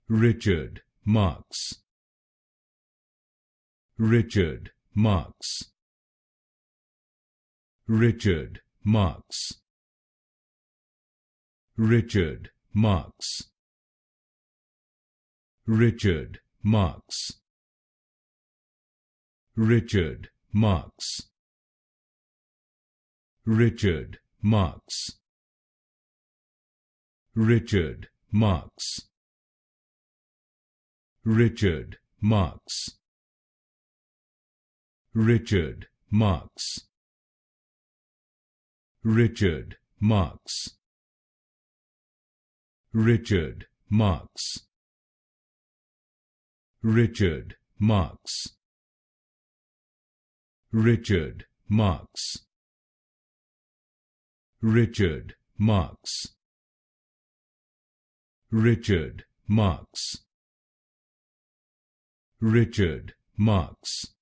Richard Marx. Richard Marx. Richard Marx. Richard Marx. Richard Marx. Richard Marx. Richard Marx. Richard Marx. Richard Marx. Richard Marx. Richard Marx. Richard Marx. Richard Marx. Richard Marx. Richard Marx. Richard Marx. Richard Marx.